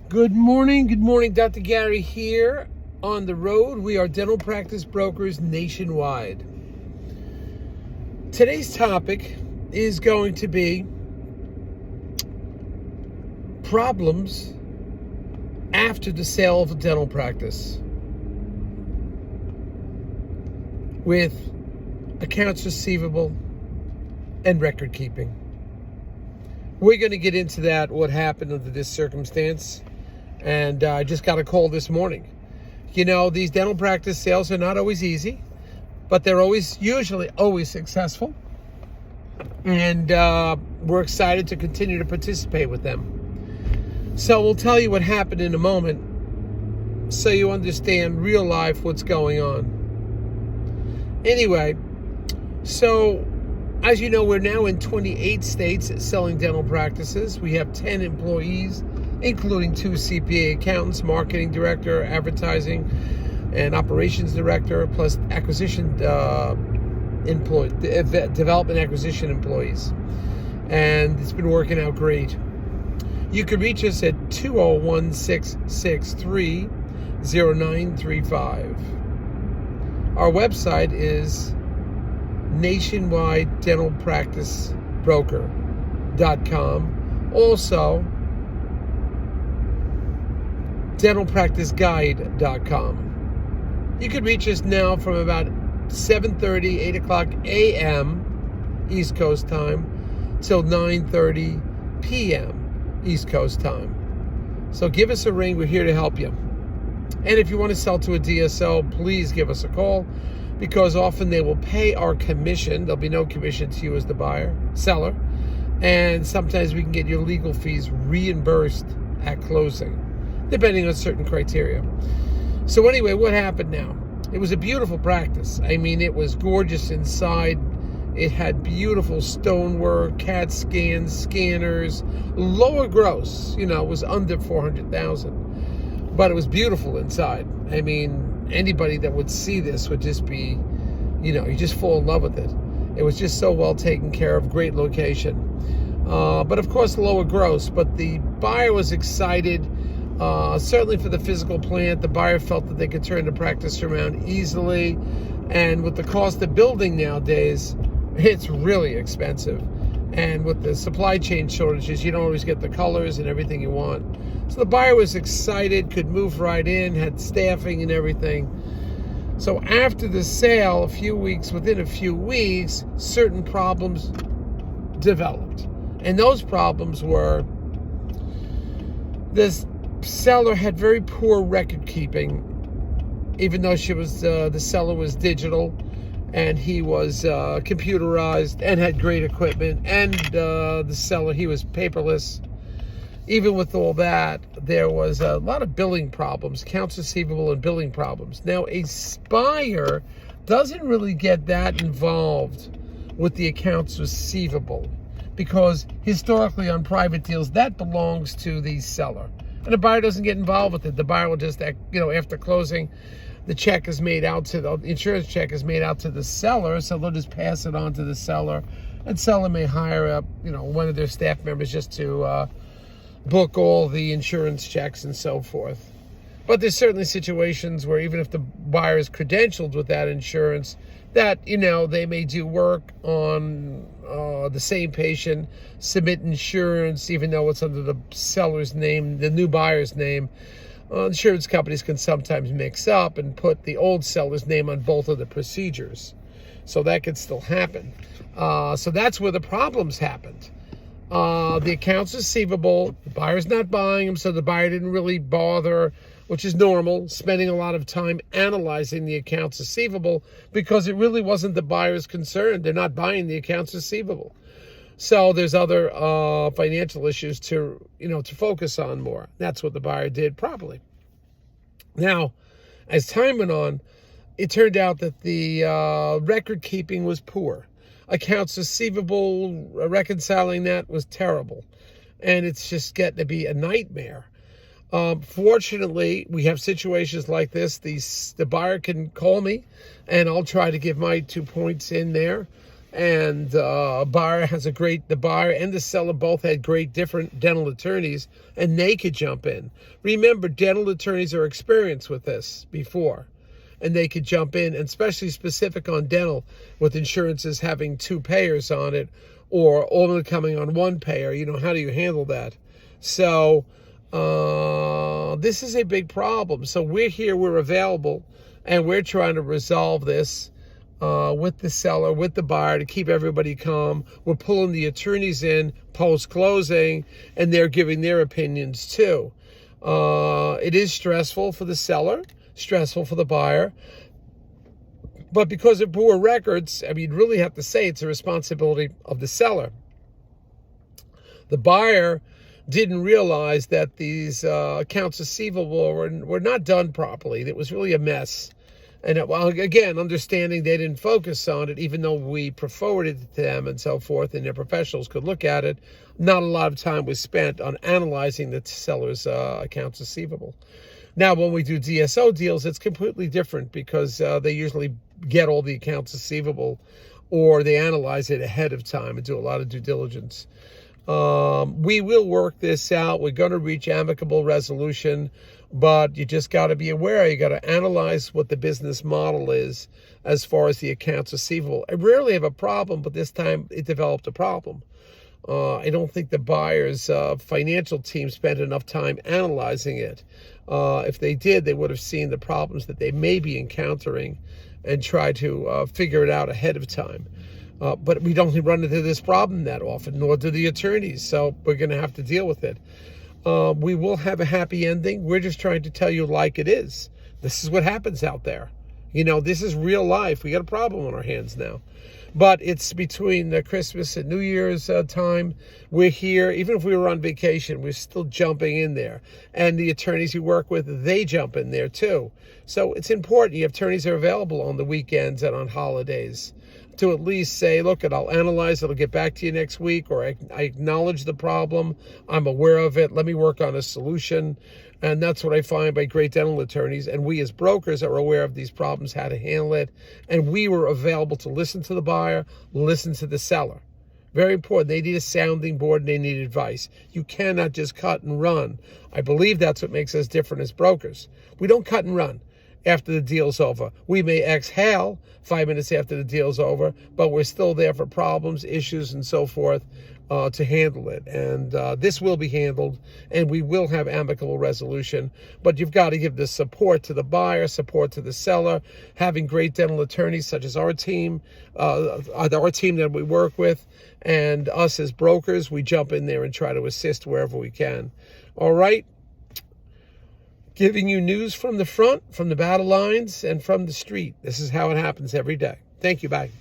Good morning, Dr. Gary here on the road. We are dental practice brokers nationwide. Today's topic is going to be problems after the sale of a dental practice with accounts receivable and record keeping. We're going to get into that, what happened under this circumstance. And I just got a call this morning. You know, these dental practice sales are not always easy, but they're usually always successful. And we're excited to continue to participate with them. So we'll tell you what happened in a moment so you understand real life what's going on. Anyway, so as you know, we're now in 28 states selling dental practices. We have 10 employees, including 2 CPA accountants, marketing director, advertising, and operations director, plus acquisition development acquisition employees. And it's been working out great. You can reach us at 201-663-0935. Our website is nationwidedentalpracticebroker.com. Also, dentalpracticeguide.com. You can reach us now from about 7:30, 8 o'clock a.m. East Coast time till 9:30 p.m. East Coast time. So give us a ring. We're here to help you. And if you want to sell to a DSO, please give us a call, because often they will pay our commission. There'll be no commission to you as the seller. And sometimes we can get your legal fees reimbursed at closing, depending on certain criteria. So anyway, what happened now? It was a beautiful practice. I mean, it was gorgeous inside. It had beautiful stonework, CAT scans, scanners, lower gross, was under $400,000. But it was beautiful inside. I mean, anybody that would see this would just be, you just fall in love with it. It was just so well taken care of, great location. But of course, lower gross. But the buyer was excited. Certainly for the physical plant, the buyer felt that they could turn the practice around easily. And with the cost of building nowadays, it's really expensive. And with the supply chain shortages, you don't always get the colors and everything you want. So the buyer was excited, could move right in, had staffing and everything. So after the sale, within a few weeks, certain problems developed. And those problems were, this seller had very poor record keeping, even though the seller was digital and he was computerized and had great equipment, and the seller, he was paperless. Even with all that, there was a lot of billing problems, accounts receivable and billing problems. Now, a buyer doesn't really get that involved with the accounts receivable, because historically on private deals, that belongs to the seller. And the buyer doesn't get involved with it. The buyer will just, after closing, the insurance check is made out to the seller, so they'll just pass it on to the seller. And seller may hire up, one of their staff members just to book all the insurance checks and so forth. But there's certainly situations where even if the buyer is credentialed with that insurance, that, they may do work on the same patient, submit insurance, even though it's under the seller's name, the new buyer's name. Insurance companies can sometimes mix up and put the old seller's name on both of the procedures. So that could still happen. So that's where the problems happened. The accounts receivable, the buyer's not buying them, so the buyer didn't really bother, which is normal, spending a lot of time analyzing the accounts receivable, because it really wasn't the buyer's concern. They're not buying the accounts receivable. So there's other financial issues to focus on more. That's what the buyer did properly. Now, as time went on, it turned out that the record keeping was poor. Accounts receivable, reconciling that was terrible. And it's just getting to be a nightmare. Fortunately, we have situations like this. The buyer can call me, and I'll try to give my 2 points in there. and the buyer and the seller both had great different dental attorneys, and they could jump in. Remember, dental attorneys are experienced with this before, and they could jump in, and especially specific on dental, with insurances having two payers on it, or only coming on one payer. How do you handle that? So this is a big problem. So we're here, we're available, and we're trying to resolve this with the seller, with the buyer, to keep everybody calm. We're pulling the attorneys in post-closing, and they're giving their opinions too. It is stressful for the seller, stressful for the buyer, but because of poor records, you'd really have to say it's a responsibility of the seller. The buyer didn't realize that these accounts receivable were not done properly. It was really a mess. And again, understanding they didn't focus on it, even though we forwarded it to them and so forth, and their professionals could look at it, not a lot of time was spent on analyzing the seller's accounts receivable. Now, when we do DSO deals, it's completely different, because they usually get all the accounts receivable, or they analyze it ahead of time and do a lot of due diligence. We will work this out. We're going to reach amicable resolution, but you just got to be aware. You got to analyze what the business model is as far as the accounts receivable. I rarely have a problem, but this time it developed a problem. I don't think the buyer's financial team spent enough time analyzing it. If they did, they would have seen the problems that they may be encountering and try to figure it out ahead of time. But we don't run into this problem that often, nor do the attorneys, so we're going to have to deal with it. We will have a happy ending. We're just trying to tell you like it is. This is what happens out there. This is real life. We got a problem on our hands now. But it's between Christmas and New Year's time. We're here. Even if we were on vacation, we're still jumping in there. And the attorneys you work with, they jump in there too. So it's important. Your attorneys are available on the weekends and on holidays to at least say, look, I'll analyze it, I'll get back to you next week, or I acknowledge the problem, I'm aware of it, let me work on a solution. And that's what I find by great dental attorneys. And we as brokers are aware of these problems, how to handle it. And we were available to listen to the buyer, listen to the seller. Very important. They need a sounding board, and they need advice. You cannot just cut and run. I believe that's what makes us different as brokers. We don't cut and run after the deal's over. We may exhale 5 minutes after the deal's over, but we're still there for problems, issues, and so forth to handle it. And this will be handled, and we will have amicable resolution. But you've got to give the support to the buyer, support to the seller, having great dental attorneys such as our team that we work with, and us as brokers, we jump in there and try to assist wherever we can. All right? Giving you news from the front, from the battle lines, and from the street. This is how it happens every day. Thank you. Bye.